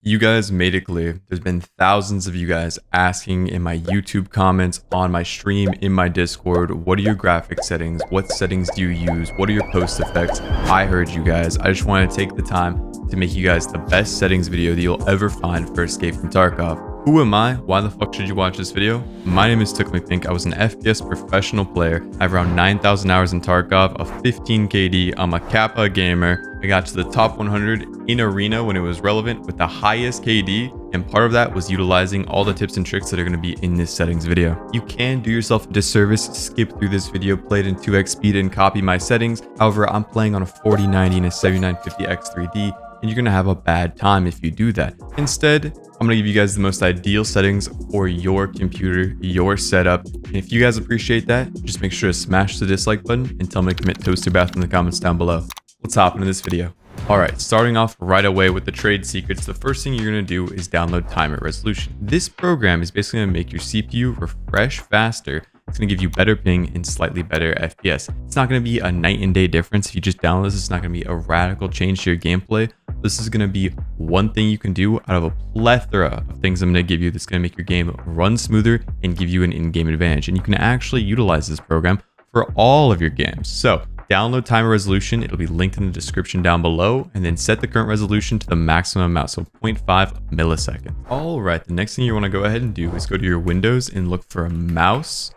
You guys made it clear. There's been thousands of you guys asking in my YouTube comments, on my stream, in my Discord, what are your graphic settings? What settings do you use? What are your post effects? I heard you guys. I just want to take the time to make you guys the best settings video that you'll ever find for Escape from Tarkov. Who am I? Why the fuck should you watch this video? My name is TookMcPink. I was an FPS professional player. I have around 9,000 hours in Tarkov, a 15 KD. I'm a Kappa gamer. I got to the top 100 in Arena when it was relevant with the highest KD, and part of that was utilizing all the tips and tricks that are going to be in this settings video. You can do yourself a disservice, skip through this video, play it in 2x speed and copy my settings. However, I'm playing on a 4090 and a 7950X 3D, and you're going to have a bad time if you do that. Instead, I'm going to give you guys the most ideal settings for your computer, your setup. And if you guys appreciate that, just make sure to smash the dislike button and tell me to commit toast to bath in the comments down below. Let's hop into this video. Alright, starting off right away with the trade secrets, the first thing you're going to do is download timer resolution. This program is basically going to make your CPU refresh faster. It's going to give you better ping and slightly better FPS. It's not going to be a night and day difference. If you just download this, it's not going to be a radical change to your gameplay. This is going to be one thing you can do out of a plethora of things I'm going to give you that's going to make your game run smoother and give you an in-game advantage. And you can actually utilize this program for all of your games. So download timer resolution. It'll be linked in the description down below, and then set the current resolution to the maximum amount, so 0.5 millisecond. All right, the next thing you want to go ahead and do is go to your Windows and look for a mouse.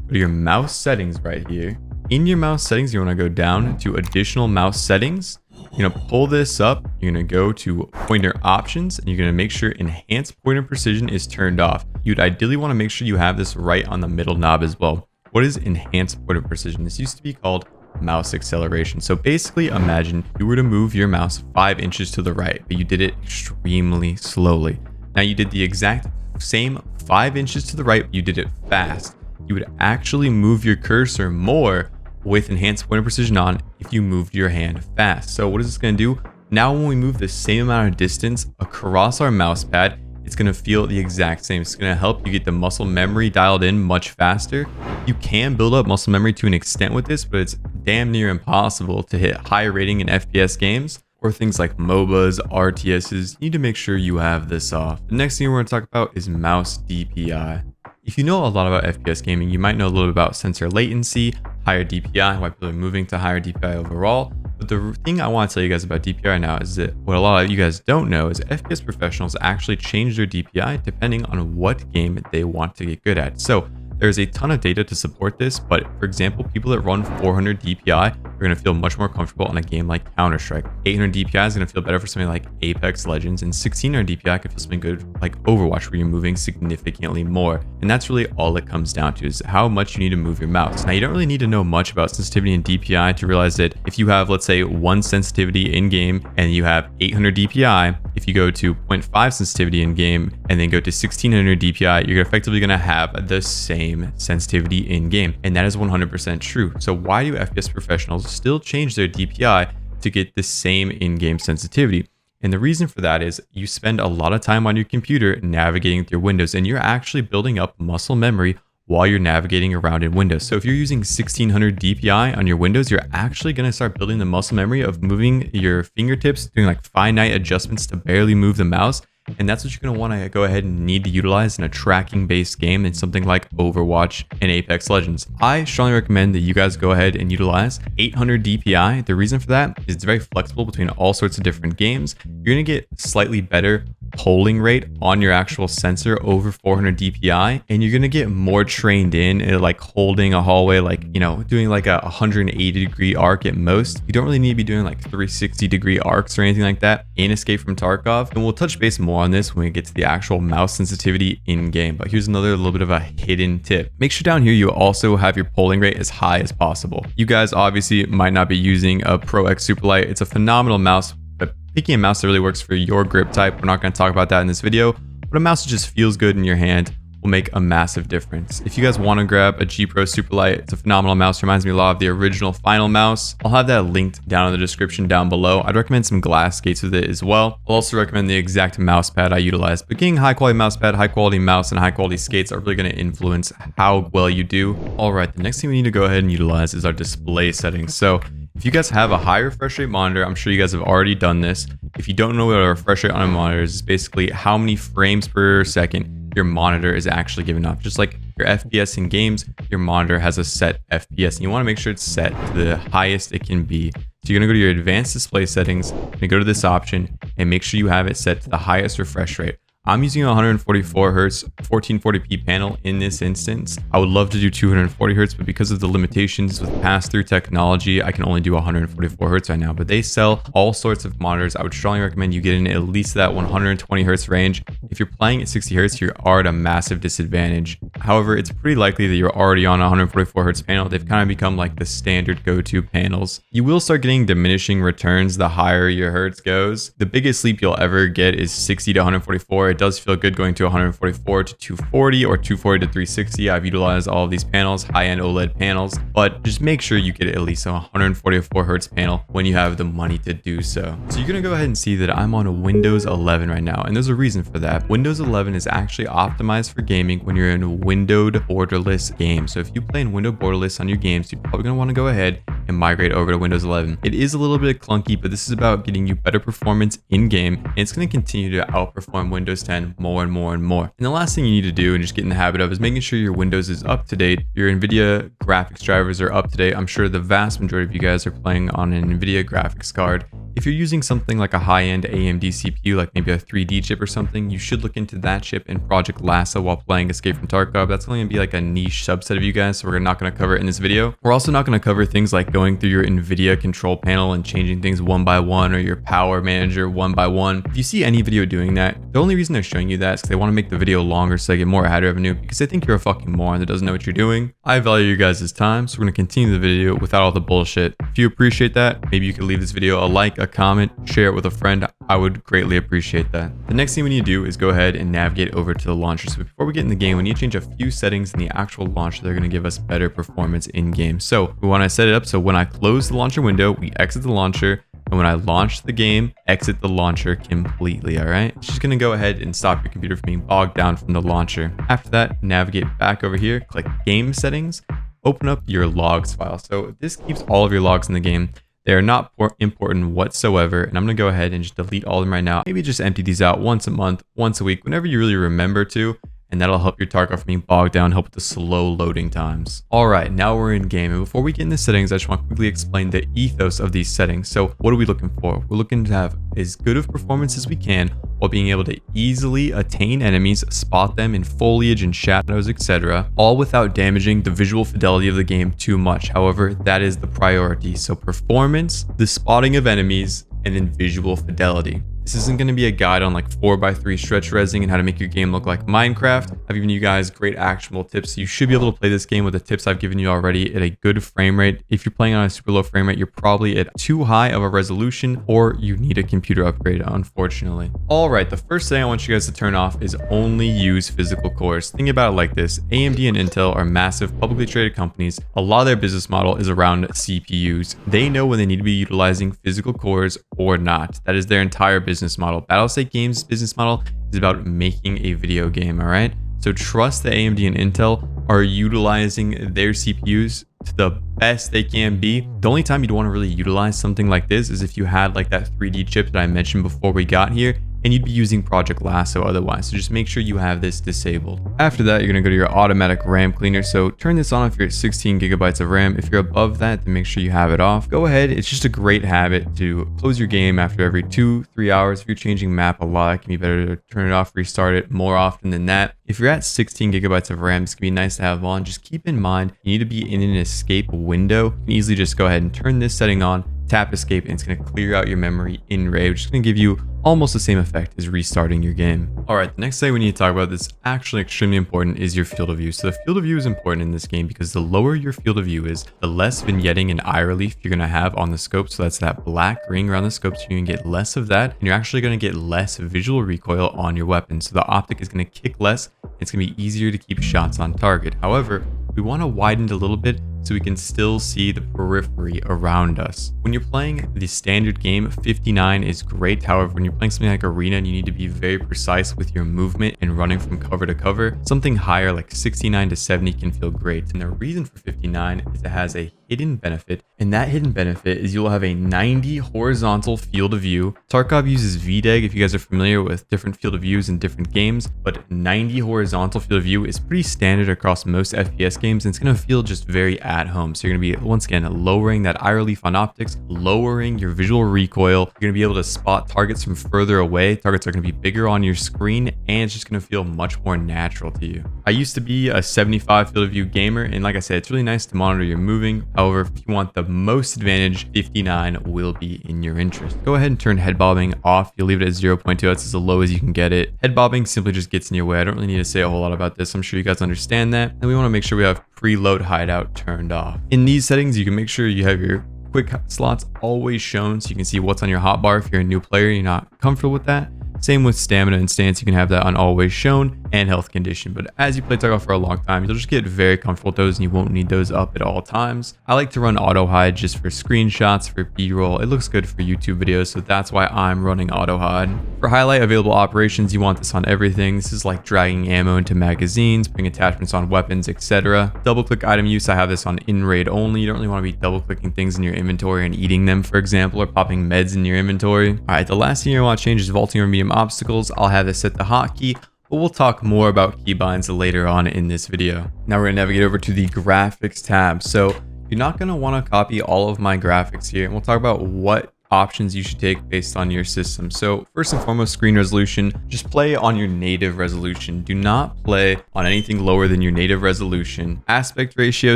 Go to your mouse settings right here. In your mouse settings, you want to go down to additional mouse settings. You're going to pull this up. You're going to go to pointer options, and you're going to make sure enhanced pointer precision is turned off. You'd ideally want to make sure you have this right on the middle knob as well. What is enhanced pointer precision? This used to be called mouse acceleration. So basically, imagine you were to move your mouse 5 inches to the right, but you did it extremely slowly. Now you did the exact same 5 inches to the right, but you did it fast. You would actually move your cursor more with enhanced pointer precision on if you moved your hand fast. So what is this going to do? Now when we move the same amount of distance across our mouse pad, it's going to feel the exact same. It's going to help you get the muscle memory dialed in much faster. You can build up muscle memory to an extent with this, but it's damn near impossible to hit high rating in FPS games or things like MOBAs, RTSs. You need to make sure you have this off. The next thing we're going to talk about is mouse DPI. If you know a lot about FPS gaming, you might know a little bit about sensor latency, higher DPI, why people are moving to higher DPI overall. But the thing I want to tell you guys about DPI right now is that what a lot of you guys don't know is FPS professionals actually change their DPI depending on what game they want to get good at. So there's a ton of data to support this, but for example, people that run 400 DPI are going to feel much more comfortable on a game like Counter-Strike. 800 DPI is going to feel better for something like Apex Legends, and 1600 DPI could feel something good like Overwatch, where you're moving significantly more. And that's really all it comes down to, is how much you need to move your mouse. Now, you don't really need to know much about sensitivity and DPI to realize that if you have, let's say, 1 sensitivity in game and you have 800 DPI, if you go to 0.5 sensitivity in game and then go to 1600 DPI, you're effectively going to have the same sensitivity in game. And that is 100% true. So why do FPS professionals still change their DPI to get the same in-game sensitivity? And the reason for that is you spend a lot of time on your computer navigating through Windows, and you're actually building up muscle memory while you're navigating around in Windows. So if you're using 1600 DPI on your Windows, you're actually going to start building the muscle memory of moving your fingertips, doing like finite adjustments to barely move the mouse. And that's what you're going to want to go ahead and need to utilize in a tracking based game in something like Overwatch and Apex Legends. I strongly recommend that you guys go ahead and utilize 800 DPI. The reason for that is it's very flexible between all sorts of different games. You're going to get slightly better polling rate on your actual sensor over 400 DPI, and you're going to get more trained in like holding a hallway, like, you know, doing like a 180 degree arc at most. You don't really need to be doing like 360 degree arcs or anything like that in Escape from Tarkov. And we'll touch base more on this when we get to the actual mouse sensitivity in game. But here's another little bit of a hidden tip. Make sure down here you also have your polling rate as high as possible. You guys obviously might not be using a Pro X Superlight. It's a phenomenal mouse, but picking a mouse that really works for your grip type, we're not going to talk about that in this video, but a mouse that just feels good in your hand will make a massive difference. If you guys want to grab a G Pro Superlight, it's a phenomenal mouse. Reminds me a lot of the original Final mouse. I'll have that linked down in the description down below. I'd recommend some glass skates with it as well. I'll also recommend the exact mouse pad I utilize. But getting high quality mouse pad, high quality mouse, and high quality skates are really going to influence how well you do. All right, the next thing we need to go ahead and utilize is our display settings. So If you guys have a high refresh rate monitor, I'm sure you guys have already done this. If you don't know what a refresh rate on a monitor is, it's basically how many frames per second your monitor is actually giving off. Just like your FPS in games, your monitor has a set FPS, and you want to make sure it's set to the highest it can be. So you're going to go to your advanced display settings, and go to this option and make sure you have it set to the highest refresh rate. I'm using a 144 hertz 1440p panel in this instance. I would love to do 240 hertz, but because of the limitations with pass-through technology, I can only do 144 hertz right now. But they sell all sorts of monitors. I would strongly recommend you get in at least that 120 hertz range. If you're playing at 60 hertz, you are at a massive disadvantage. However, it's pretty likely that you're already on a 144 hertz panel. They've kind of become like the standard go-to panels. You will start getting diminishing returns the higher your hertz goes. The biggest leap you'll ever get is 60 to 144. It does feel good going to 144 to 240 or 240 to 360. I've utilized all of these panels, high-end OLED panels, but just make sure you get at least a 144 hertz panel when you have the money to do so. So you're gonna go ahead and see that I'm on a Windows 11 right now, and there's a reason for that. Windows 11 is actually optimized for gaming when you're in a windowed borderless game. So if you play in windowed borderless on your games, you're probably gonna want to go ahead and migrate over to Windows 11. It is a little bit clunky, but this is about getting you better performance in game, and it's going to continue to outperform Windows 10 more and more and more. And the last thing you need to do and just get in the habit of is making sure your Windows is up to date. Your NVIDIA graphics drivers are up to date. I'm sure the vast majority of you guys are playing on an NVIDIA graphics card. If you're using something like a high-end AMD CPU, like maybe a 3D chip or something, you should look into that chip in Project Lassa while playing Escape from Tarkov. That's only going to be like a niche subset of you guys, so we're not going to cover it in this video. We're also not going to cover things like going through your NVIDIA control panel and changing things one by one, or your power manager one by one. If you see any video doing that, the only reason they're showing you that is because they want to make the video longer so they get more ad revenue, because they think you're a fucking moron that doesn't know what you're doing. I value you guys' time, so we're going to continue the video without all the bullshit. If you appreciate that, maybe you could leave this video a like, a comment, share it with a friend. I would greatly appreciate that. The next thing we need to do is go ahead and navigate over to the launcher. So before we get in the game, we need to change a few settings in the actual launcher that are going to give us better performance in game. So we want to set it up so when I close the launcher window, we exit the launcher, and when I launch the game, exit the launcher completely. All right, it's just going to go ahead and stop your computer from being bogged down from the launcher. After that, navigate back over here, click game settings, open up your logs file. So this keeps all of your logs in the game. They are not important whatsoever, and I'm going to go ahead and just delete all of them right now. Maybe just empty these out once a month, once a week, whenever you really remember to, and that'll help your Tarkov from being bogged down, help with the slow loading times. All right, now we're in game, and before we get into settings, I just want to quickly explain the ethos of these settings. So what are we looking for? We're looking to have as good of performance as we can while being able to easily attain enemies, spot them in foliage and shadows, etc., all without damaging the visual fidelity of the game too much. However, that is the priority. So performance, the spotting of enemies, and then visual fidelity. This isn't going to be a guide on like 4x3 stretch resing and how to make your game look like Minecraft. I've given you guys great actionable tips. You should be able to play this game with the tips I've given you already at a good frame rate. If you're playing on a super low frame rate, you're probably at too high of a resolution, or you need a computer upgrade, unfortunately. All right, the first thing I want you guys to turn off is only use physical cores. Think about it like this. AMD and Intel are massive publicly traded companies. A lot of their business model is around CPUs. They know when they need to be utilizing physical cores or not. That is their entire business model. Battlestate Games' business model is about making a video game, all right? So trust that AMD and Intel are utilizing their CPUs to the best they can be. The only time you'd want to really utilize something like this is if you had like that 3D chip that I mentioned before we got here, and you'd be using Project Lasso otherwise. So just make sure you have this disabled. After that, you're gonna go to your automatic RAM cleaner. So turn this on if you're at 16 gigabytes of RAM. If you're above that, then make sure you have it off. Go ahead, it's just a great habit to close your game after every 2-3 hours. If you're changing map a lot, it can be better to turn it off, restart it more often than that. If you're at 16 gigabytes of RAM, this can be nice to have on. Just keep in mind, you need to be in an escape window. You can easily just go ahead and turn this setting on, tap escape, and it's going to clear out your memory in RAID, which is going to give you almost the same effect as restarting your game. All right, the next thing we need to talk about that's actually extremely important is your field of view. So the field of view is important in this game because the lower your field of view is, the less vignetting and eye relief you're going to have on the scope. So that's that black ring around the scope. So you can get less of that, and you're actually going to get less visual recoil on your weapon. So the optic is going to kick less. It's going to be easier to keep shots on target. However, we want to widen it a little bit so we can still see the periphery around us. When you're playing the standard game, 59 is great. However, when you're playing something like Arena and you need to be very precise with your movement and running from cover to cover, something higher like 69 to 70 can feel great. And the reason for 59 is it has a hidden benefit, and that hidden benefit is you'll have a 90 horizontal field of view. Tarkov uses VDEG if you guys are familiar with different field of views in different games, but 90 horizontal field of view is pretty standard across most FPS games, and it's going to feel just very at home. So you're going to be, once again, lowering that eye relief on optics, lowering your visual recoil. You're going to be able to spot targets from further away. Targets are going to be bigger on your screen, and it's just going to feel much more natural to you. I used to be a 75 field of view gamer, and like I said, it's really nice to monitor your moving. However, if you want the most advantage, 59 will be in your interest. Go ahead and turn head bobbing off. You'll leave it at 0.2. That's as low as you can get it. Head bobbing simply just gets in your way. I don't really need to say a whole lot about this. I'm sure you guys understand that. And we want to make sure we have preload hideout turned off. In these settings, you can make sure you have your quick slots always shown so you can see what's on your hotbar. If you're a new player, you're not comfortable with that. Same with stamina and stance, you can have that on always shown, and health condition. But as you play Tarkov for a long time, you'll just get very comfortable with those and you won't need those up at all times. I like to run auto hide just for screenshots, for B-roll. It looks good for YouTube videos, so that's why I'm running auto hide. For highlight available operations, you want this on everything. This is like dragging ammo into magazines, putting attachments on weapons, etc. Double click item use, I have this on in raid only. You don't really want to be double clicking things in your inventory and eating them, for example, or popping meds in your inventory. All right, the last thing you want to change is vaulting or medium obstacles. I'll have this set to hotkey, but we'll talk more about keybinds later on in this video. Now we're gonna navigate over to the graphics tab. So you're not gonna want to copy all of my graphics here, and we'll talk about what options you should take based on your system. So first and foremost, screen resolution, just play on your native resolution. Do not play on anything lower than your native resolution. Aspect ratio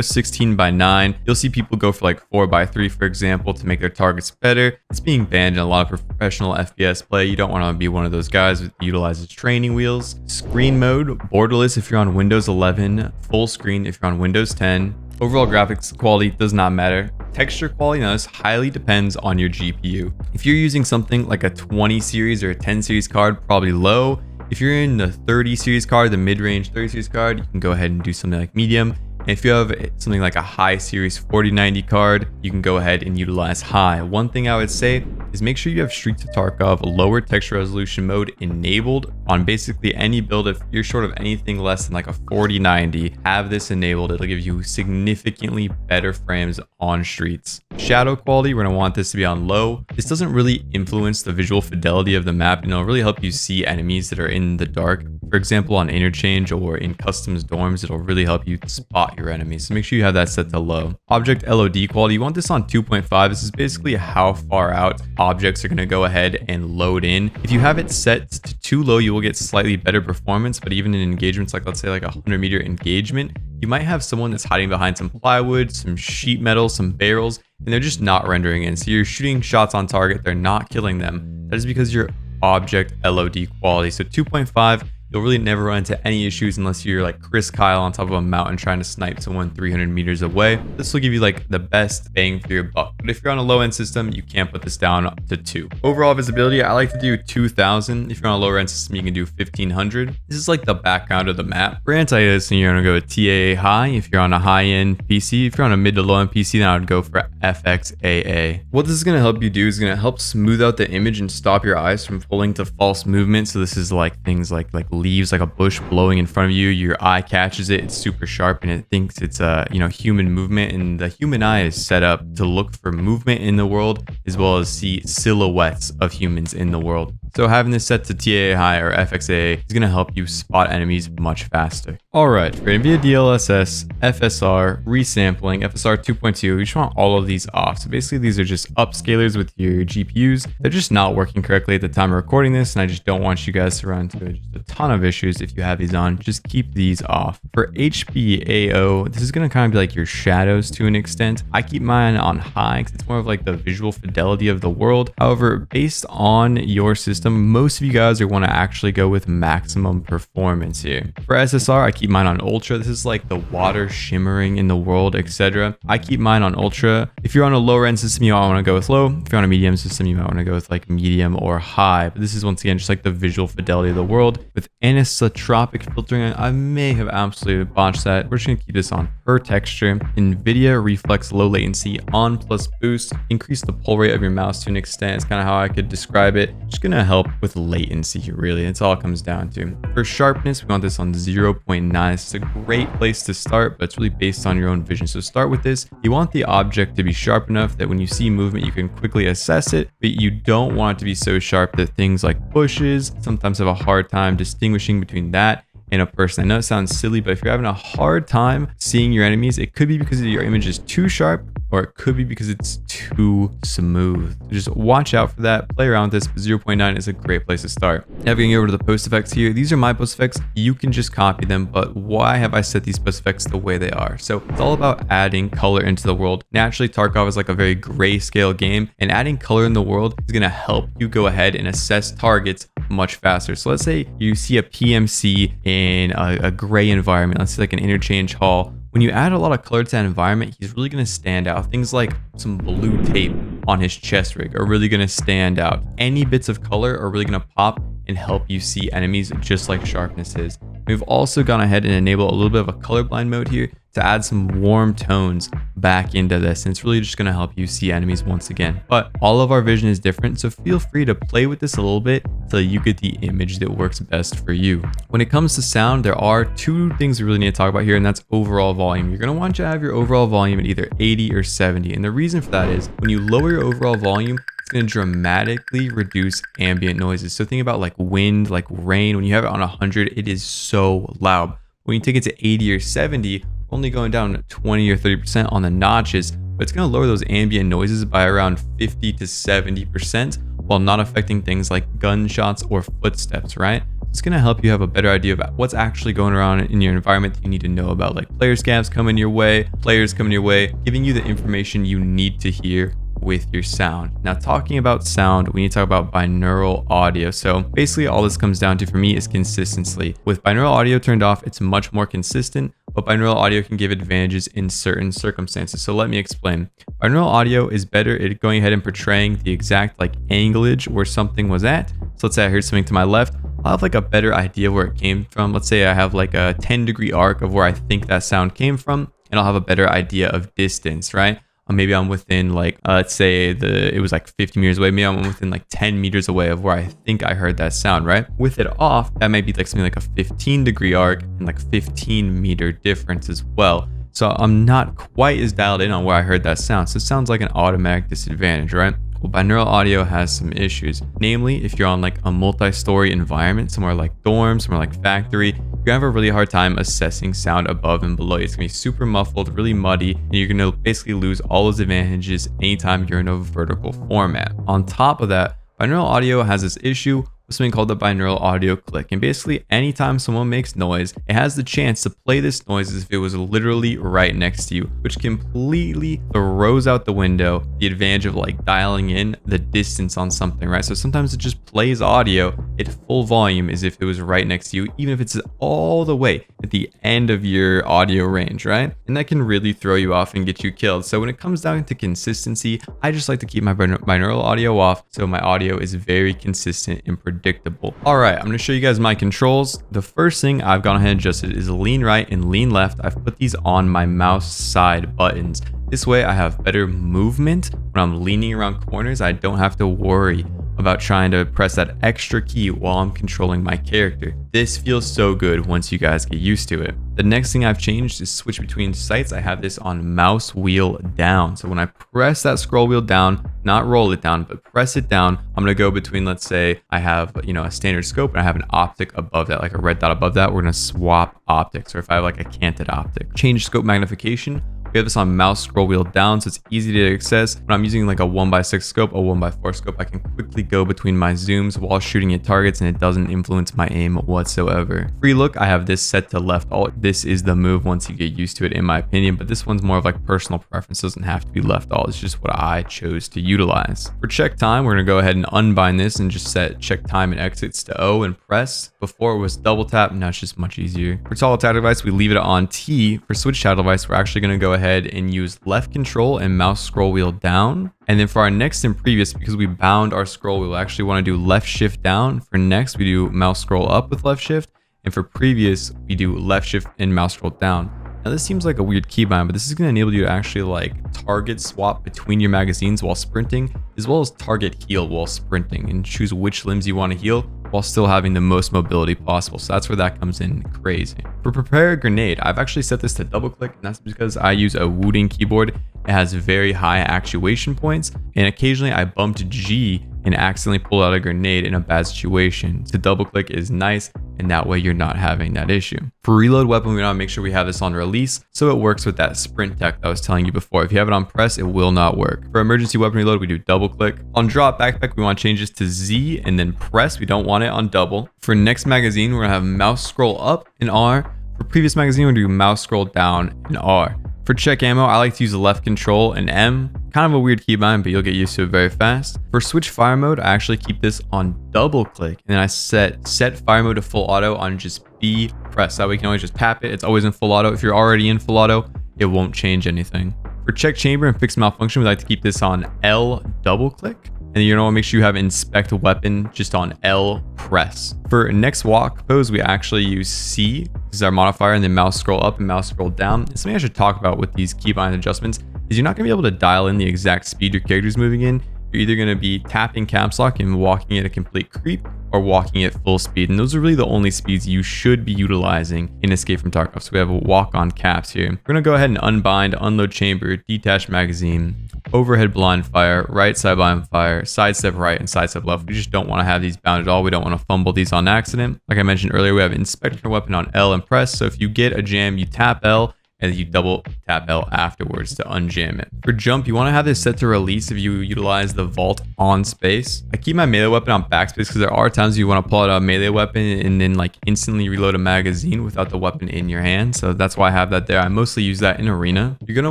16:9. You'll see people go for like 4:3, for example, to make their targets better. It's being banned in a lot of professional FPS play. You don't want to be one of those guys that utilizes training wheels. Screen mode, borderless if you're on Windows 11, full screen if you're on Windows 10. Overall graphics quality does not matter. Texture quality, now this highly depends on your GPU. If you're using something like a 20 series or a 10 series card, probably low. If you're in the 30 series card, the mid-range 30 series card, you can go ahead and do something like medium. And if you have something like a high series 4090 card, you can go ahead and utilize high. One thing I would say is make sure you have Streets of Tarkov lower texture resolution mode enabled on basically any build. If you're short of anything less than like a 4090, have this enabled. It'll give you significantly better frames on Streets. Shadow quality, we're going to want this to be on low. This doesn't really influence the visual fidelity of the map, and it'll really help you see enemies that are in the dark. For example, on interchange or in customs dorms, it'll really help you spot your enemies. So make sure you have that set to low. Object LOD quality, you want this on 2.5. This is basically how far out objects are going to go ahead and load in. If you have it set to too low, you will get slightly better performance, but even in engagements like, let's say like a 100-meter engagement, you might have someone that's hiding behind some plywood, some sheet metal, some barrels, and they're just not rendering in. So you're shooting shots on target, they're not killing them. That is because your object LOD quality. So 2.5, you'll really never run into any issues unless you're like Chris Kyle on top of a mountain trying to snipe someone 300 meters away. This will give you like the best bang for your buck. But if you're on a low end system, you can't put this down up to 2. Overall visibility, I like to do 2000. If you're on a lower end system, you can do 1500. This is like the background of the map. For anti-aliasing, you're gonna go with TAA high. If you're on a high end PC, if you're on a mid to low end PC, then I would go for FXAA. What this is gonna help you do is gonna help smooth out the image and stop your eyes from pulling to false movement. So this is like things like leaves, like a bush blowing in front of you, your eye catches it, it's super sharp and it thinks it's a human movement, and the human eye is set up to look for movement in the world as well as see silhouettes of humans in the world. So having this set to TAA high or FXAA is going to help you spot enemies much faster. Alright, for NVIDIA DLSS, FSR, resampling, FSR 2.2, you just want all of these off. So basically these are just upscalers with your GPUs. They're just not working correctly at the time of recording this, and I just don't want you guys to run into just a ton of issues if you have these on. Just keep these off. For HBAO, this is going to kind of be like your shadows to an extent. I keep mine on high because it's more of like the visual fidelity of the world. However, based on your system system, most of you guys are want to actually go with maximum performance here. For SSR, I keep mine on ultra. This is like the water shimmering in the world, etc. I keep mine on ultra. If you're on a lower end system, you might want to go with low. If you're on a medium system, you might want to go with like medium or high. But this is once again just like the visual fidelity of the world. With anisotropic filtering, I may have absolutely botched that. We're just gonna keep this on per texture. NVIDIA reflex low latency on plus boost. Increase the pull rate of your mouse to an extent. It's kind of how I could describe it. Just gonna help with latency, really. That's all it comes down to. For sharpness, we want this on 0.9. It's a great place to start, but it's really based on your own vision. So start with this. You want the object to be sharp enough that when you see movement, you can quickly assess it, but you don't want it to be so sharp that things like bushes sometimes have a hard time distinguishing between that and a person. I know it sounds silly, but if you're having a hard time seeing your enemies, it could be because your image is too sharp, or it could be because it's too smooth. So just watch out for that. Play around with this. 0.9 is a great place to start. Now going over to the post effects here. These are my post effects. You can just copy them, but why have I set these post effects the way they are? So it's all about adding color into the world. Naturally, Tarkov is like a very grayscale game, and adding color in the world is going to help you go ahead and assess targets much faster. So let's say you see a PMC in a gray environment. Let's say like an interchange hall. When you add a lot of color to that environment, he's really going to stand out. Things like some blue tape on his chest rig are really going to stand out. Any bits of color are really going to pop and help you see enemies just like sharpness is. We've also gone ahead and enabled a little bit of a colorblind mode here to add some warm tones back into this, and it's really just going to help you see enemies once again. But all of our vision is different, so feel free to play with this a little bit until you get the image that works best for you. When it comes to sound, there are two things we really need to talk about here, and that's overall volume. You're going to want to have your overall volume at either 80 or 70, and the reason for that is when you lower your overall volume, it's going to dramatically reduce ambient noises. So think about like wind, like rain. When you have it on 100, it is so loud. When you take it to 80 or 70, only going down 20 or 30% on the notches, but it's going to lower those ambient noises by around 50 to 70% while not affecting things like gunshots or footsteps, right? It's going to help you have a better idea about what's actually going around in your environment that you need to know about, like player scavs coming your way, players coming your way, giving you the information you need to hear with your sound. Now, talking about sound, we need to talk about binaural audio. So basically all this comes down to for me is consistency. With binaural audio turned off, it's much more consistent, but binaural audio can give advantages in certain circumstances. So let me explain. Binaural audio is better at going ahead and portraying the exact like anglage where something was at. So let's say I heard something to my left, I'll have like a better idea where it came from. Let's say I have like a 10-degree arc of where I think that sound came from, and I'll have a better idea of distance, right? Maybe I'm within like, let's say it was like 50 meters away. Maybe I'm within like 10 meters away of where I think I heard that sound, right? With it off, that might be like something like a 15-degree arc and like 15-meter difference as well. So I'm not quite as dialed in on where I heard that sound. So it sounds like an automatic disadvantage, right? Well, binaural audio has some issues. Namely, if you're on like a multi-story environment, somewhere like dorms, somewhere like factory, you're gonna have a really hard time assessing sound above and below you. It's gonna be super muffled, really muddy, and you're gonna basically lose all those advantages anytime you're in a vertical format. On top of that, binaural audio has this issue with something called the binaural audio click. And basically, anytime someone makes noise, it has the chance to play this noise as if it was literally right next to you, which completely throws out the window the advantage of like dialing in the distance on something, right? So sometimes it just plays audio at full volume as if it was right next to you, even if it's all the way at the end of your audio range, right? And that can really throw you off and get you killed. So when it comes down to consistency, I just like to keep my binaural audio off so my audio is very consistent and predictable. All right, I'm going to show you guys my controls. The first thing I've gone ahead and adjusted is lean right and lean left. I've put these on my mouse side buttons. This way I have better movement when I'm leaning around corners. I don't have to worry about trying to press that extra key while I'm controlling my character. This feels so good once you guys get used to it. The next thing I've changed is switch between sights. I have this on mouse wheel down. So when I press that scroll wheel down, not roll it down, but press it down, I'm gonna go between, let's say I have, a standard scope and I have an optic above that, like a red dot above that, we're gonna swap optics. Or if I have like a canted optic. Change scope magnification. We have this on mouse scroll wheel down, so it's easy to access. When I'm using like a 1x6 scope, a 1x4 scope, I can quickly go between my zooms while shooting at targets, and it doesn't influence my aim whatsoever. Free look, I have this set to left alt. This is the move once you get used to it, in my opinion, but this one's more of like personal preference. It doesn't have to be left alt. It's just what I chose to utilize. For check time, we're gonna go ahead and unbind this and just set check time and exits to O and press. Before it was double tap, now it's just much easier. For toggle tactic device, we leave it on T. For switch tactic device, we're actually gonna go ahead and use left control and mouse scroll wheel down. And then for our next and previous, because we bound our scroll, we'll actually want to do left shift down. For next, we do mouse scroll up with left shift. And for previous, we do left shift and mouse scroll down. Now this seems like a weird keybind, but this is going to enable you to actually like target swap between your magazines while sprinting, as well as target heal while sprinting, and choose which limbs you want to heal while still having the most mobility possible. So that's where that comes in crazy. For prepare a grenade, I've actually set this to double click, and that's because I use a Wooting keyboard. It has very high actuation points, and occasionally I bumped G and accidentally pulled out a grenade in a bad situation. To double click is nice, and that way you're not having that issue. For reload weapon, we want to make sure we have this on release so it works with that sprint tech that I was telling you before. If you have it on press, it will not work. For emergency weapon reload, we do double click. On drop backpack, we want to change this to Z and then press. We don't want it on double. For next magazine, we're gonna have mouse scroll up and R. For previous magazine, we're gonna do mouse scroll down and R. For check ammo, I like to use the left control and M. Kind of a weird keybind, but you'll get used to it very fast. For switch fire mode, I actually keep this on double click, and then I set fire mode to full auto on just B press. That way you can always just tap it. It's always in full auto. If you're already in full auto, it won't change anything. For check chamber and fix malfunction, we like to keep this on L double click. And you know, make sure you have inspect weapon just on L press. For next walk pose, we actually use C. This is our modifier, and then mouse scroll up and mouse scroll down. And something I should talk about with these keybind adjustments is you're not gonna be able to dial in the exact speed your character's moving in. You're either gonna be tapping caps lock and walking at a complete creep, or walking at full speed. And those are really the only speeds you should be utilizing in Escape from Tarkov. So we have a walk on caps here. We're gonna go ahead and unbind, unload chamber, detach magazine, overhead blind fire, right side blind fire, sidestep right, and sidestep left. We just don't want to have these bound at all. We don't want to fumble these on accident. Like I mentioned earlier, we have inspect weapon on L and press. So if you get a jam, you tap L, and you double tap L afterwards to unjam it. For jump, you want to have this set to release if you utilize the vault on space. I keep my melee weapon on backspace because there are times you want to pull out a melee weapon and then like instantly reload a magazine without the weapon in your hand. So that's why I have that there. I mostly use that in arena. You're going to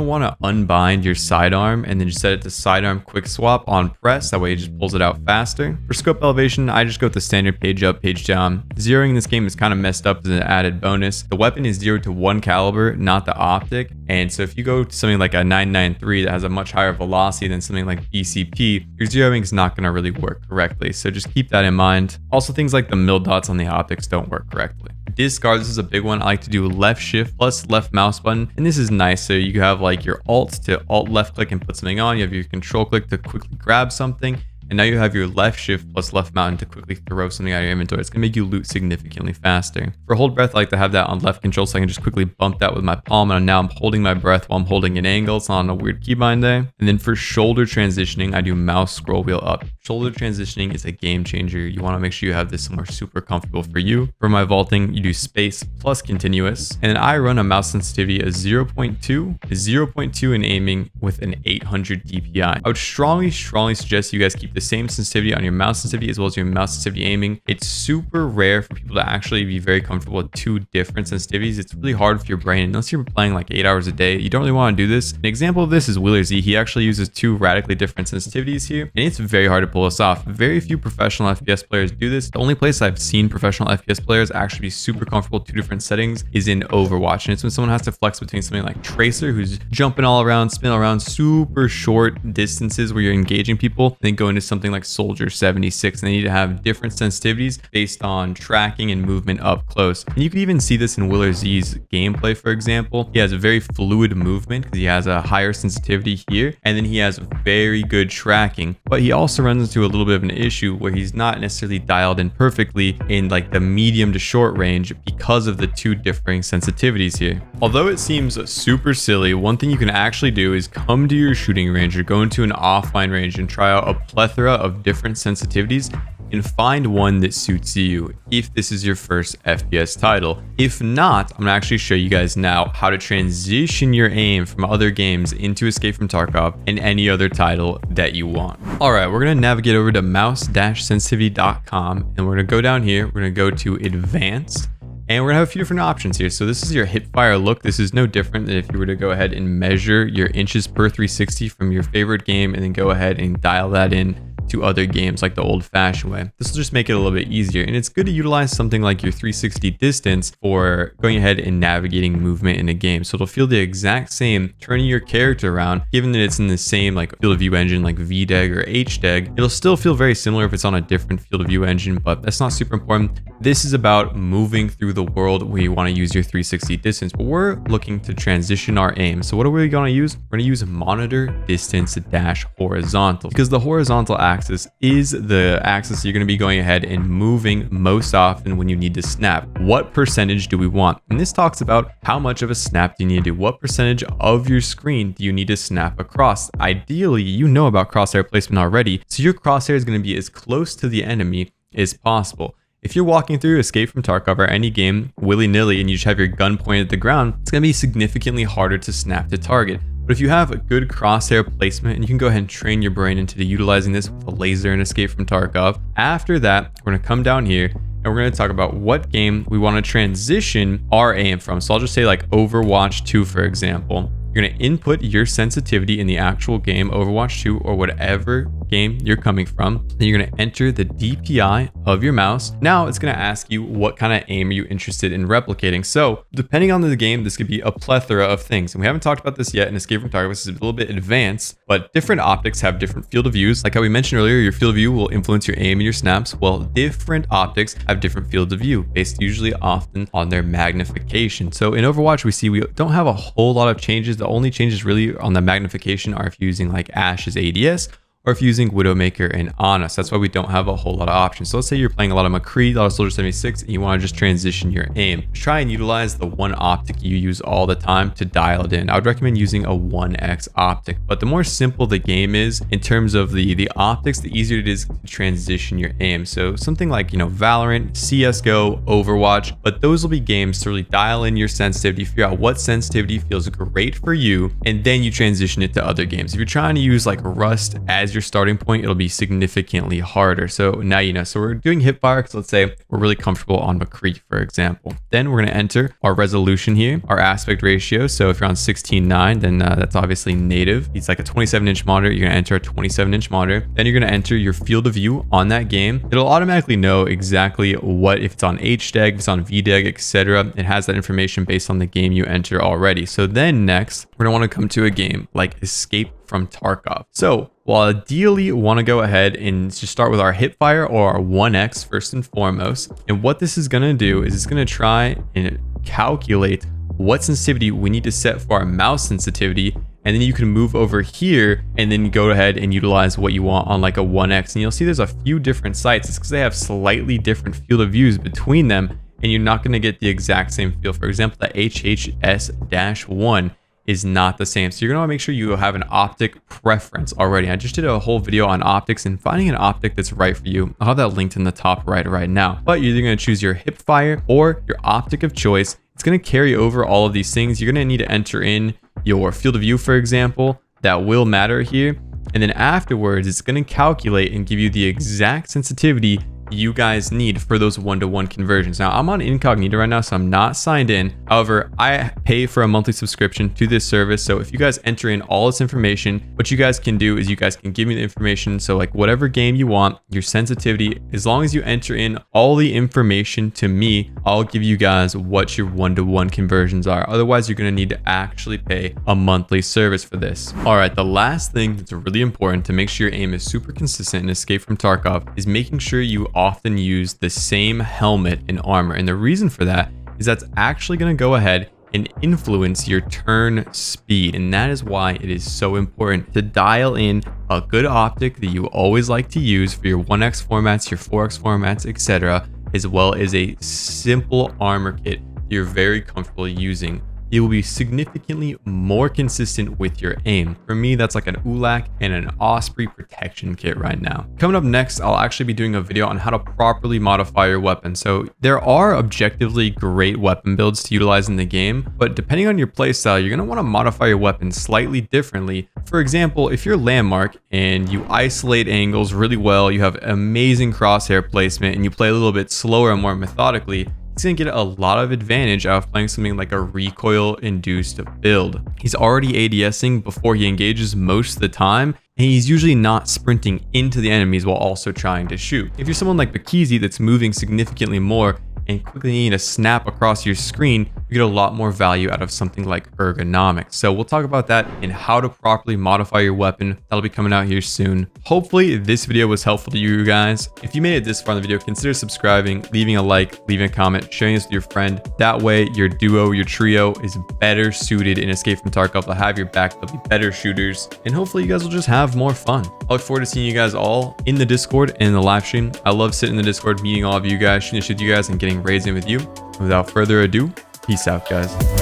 want to unbind your sidearm and then just set it to sidearm quick swap on press. That way it just pulls it out faster. For scope elevation, I just go with the standard page up, page down. Zeroing in this game is kind of messed up as an added bonus. The weapon is zeroed to 1 caliber, not the optic. And so if you go to something like a 993 that has a much higher velocity than something like BCP, your zeroing is not going to really work correctly. So just keep that in mind. Also, things like the mill dots on the optics don't work correctly. Discard, this is a big one. I like to do left shift plus left mouse button, and this is nice. So you have like your alt to alt left click and put something on. You have your control click to quickly grab something. And now you have your left shift plus left mountain to quickly throw something out of your inventory. It's gonna make you loot significantly faster. For hold breath, I like to have that on left control so I can just quickly bump that with my palm. And now I'm holding my breath while I'm holding an angle. It's not on a weird keybind there. And then for shoulder transitioning, I do mouse scroll wheel up. Shoulder transitioning is a game changer. You wanna make sure you have this somewhere super comfortable for you. For my vaulting, you do space plus continuous. And then I run a mouse sensitivity of 0.2 in aiming with an 800 DPI. I would strongly suggest you guys keep the same sensitivity on your mouse sensitivity as well as your mouse sensitivity aiming. It's super rare for people to actually be very comfortable with 2 different sensitivities. It's really hard for your brain unless you're playing like 8 hours a day. You don't really want to do this. An example of this is Wheeler Z. He actually uses 2 radically different sensitivities here, and it's very hard to pull this off. Very few professional FPS players do this. The only place I've seen professional FPS players actually be super comfortable with 2 different settings is in Overwatch, and it's when someone has to flex between something like Tracer, who's jumping all around, spinning around super short distances where you're engaging people, and then go into something like Soldier 76, and they need to have different sensitivities based on tracking and movement up close. And you can even see this in Wheeler Z's gameplay. For example, he has a very fluid movement because he has a higher sensitivity here, and then he has very good tracking, but he also runs into a little bit of an issue where he's not necessarily dialed in perfectly in like the medium to short range because of the 2 differing sensitivities here. Although it seems super silly, one thing you can actually do is come to your shooting range or go into an offline range and try out a plethora plethora of different sensitivities and find one that suits you if this is your first FPS title. If not, I'm gonna actually show you guys now how to transition your aim from other games into Escape from Tarkov and any other title that you want. All right, we're gonna navigate over to mouse-sensitivity.com and we're gonna go down here, we're gonna go to advanced, and we're gonna have a few different options here. So this is your hipfire look. This is no different than if you were to go ahead and measure your inches per 360 from your favorite game and then go ahead and dial that in to other games like the old-fashioned way. This will just make it a little bit easier, and it's good to utilize something like your 360 distance for going ahead and navigating movement in a game. So it'll feel the exact same turning your character around, given that it's in the same like field of view engine like VDEG or HDEG. It'll still feel very similar if it's on a different field of view engine, but that's not super important. This is about moving through the world where you want to use your 360 distance, but we're looking to transition our aim. So what are we going to use? We're going to use monitor distance dash horizontal, because the horizontal axis is the axis you're going to be going ahead and moving most often when you need to snap. What percentage do we want? And this talks about how much of a snap do you need to do? What percentage of your screen do you need to snap across? Ideally, you know about crosshair placement already, so your crosshair is going to be as close to the enemy as possible. If you're walking through Escape from Tarkov or any game willy-nilly and you just have your gun pointed at the ground, it's going to be significantly harder to snap to target. But if you have a good crosshair placement, and you can go ahead and train your brain into utilizing this with a laser in Escape from Tarkov, after that, we're going to come down here and we're going to talk about what game we want to transition our aim from. So I'll just say like Overwatch 2, for example. You're going to input your sensitivity in the actual game, Overwatch 2, or whatever game you're coming from. Then you're going to enter the DPI of your mouse. Now it's going to ask you what kind of aim are you interested in replicating. So depending on the game, this could be a plethora of things. And we haven't talked about this yet in Escape from Tarkov. This is a little bit advanced, but different optics have different field of views. Like how we mentioned earlier, your field of view will influence your aim and your snaps. Well, different optics have different fields of view based usually often on their magnification. So in Overwatch, we see we don't have a whole lot of changes. The only changes really on the magnification are if you're using like Ash's ADS or if you're using Widowmaker and Honest. That's why we don't have a whole lot of options. So let's say you're playing a lot of McCree, a lot of Soldier 76, and you want to just transition your aim. Try and utilize the one optic you use all the time to dial it in. I would recommend using a 1x optic, but the more simple the game is in terms of the optics, the easier it is to transition your aim. So something like, Valorant, CSGO, Overwatch, but those will be games to really dial in your sensitivity, figure out what sensitivity feels great for you, and then you transition it to other games. If you're trying to use like Rust as your starting point, it'll be significantly harder. So now you know. So we're doing hipfire because let's say we're really comfortable on McCree, for example. Then we're going to enter our resolution here, our aspect ratio. So if you're on 16:9, then that's obviously native. It's like a 27-inch monitor. You're going to enter a 27-inch monitor. Then you're going to enter your field of view on that game. It'll automatically know exactly what, if it's on HDEG, if it's on VDEG, etc. It has that information based on the game you enter already. So then next, we're going to want to come to a game like Escape from Tarkov. So we'll ideally want to go ahead and just start with our hipfire or our 1x first and foremost. And what this is going to do is it's going to try and calculate what sensitivity we need to set for our mouse sensitivity. And then you can move over here and then go ahead and utilize what you want on like a 1x. And you'll see there's a few different sites. It's because they have slightly different field of views between them, and you're not going to get the exact same feel. For example, the HHS-1 is not the same. So you're gonna want to make sure you have an optic preference already. I just did a whole video on optics and finding an optic that's right for you. I'll have that linked in the top right now. But you're either gonna choose your hipfire or your optic of choice. It's gonna carry over all of these things. You're gonna need to enter in your field of view, for example. That will matter here. And then afterwards, it's gonna calculate and give you the exact sensitivity you guys need for those one-to-one conversions. Now I'm on incognito right now, so I'm not signed in. However, I pay for a monthly subscription to this service. So if you guys enter in all this information, what you guys can do is you guys can give me the information. So like whatever game you want, your sensitivity, as long as you enter in all the information to me, I'll give you guys what your one-to-one conversions are. Otherwise, you're gonna need to actually pay a monthly service for this. All right, the last thing that's really important to make sure your aim is super consistent in Escape from Tarkov is making sure you often use the same helmet and armor. And the reason for that is that's actually going to go ahead and influence your turn speed. And that is why it is so important to dial in a good optic that you always like to use for your 1x formats, your 4x formats, etc., as well as a simple armor kit you're very comfortable using it will be significantly more consistent with your aim. For me, that's like an ULAC and an Osprey protection kit right now. Coming up next, I'll actually be doing a video on how to properly modify your weapon. So there are objectively great weapon builds to utilize in the game, but depending on your playstyle, you're going to want to modify your weapon slightly differently. For example, if you're Landmark and you isolate angles really well, you have amazing crosshair placement, and you play a little bit slower and more methodically, he's going to get a lot of advantage out of playing something like a recoil-induced build. He's already ADSing before he engages most of the time, and he's usually not sprinting into the enemies while also trying to shoot. If you're someone like Bakizi that's moving significantly more and quickly need to snap across your screen, you get a lot more value out of something like ergonomics. So we'll talk about that and how to properly modify your weapon. That'll be coming out here soon. Hopefully this video was helpful to you guys. If you made it this far in the video, consider subscribing, leaving a like, leaving a comment, sharing this with your friend. That way your duo, your trio is better suited in Escape from Tarkov. They'll have your back, they'll be better shooters, and hopefully you guys will just have more fun. I look forward to seeing you guys all in the Discord and in the live stream. I love sitting in the Discord, meeting all of you guys, shooting shit with you guys, and getting raised in with you. Without further ado, peace out, guys.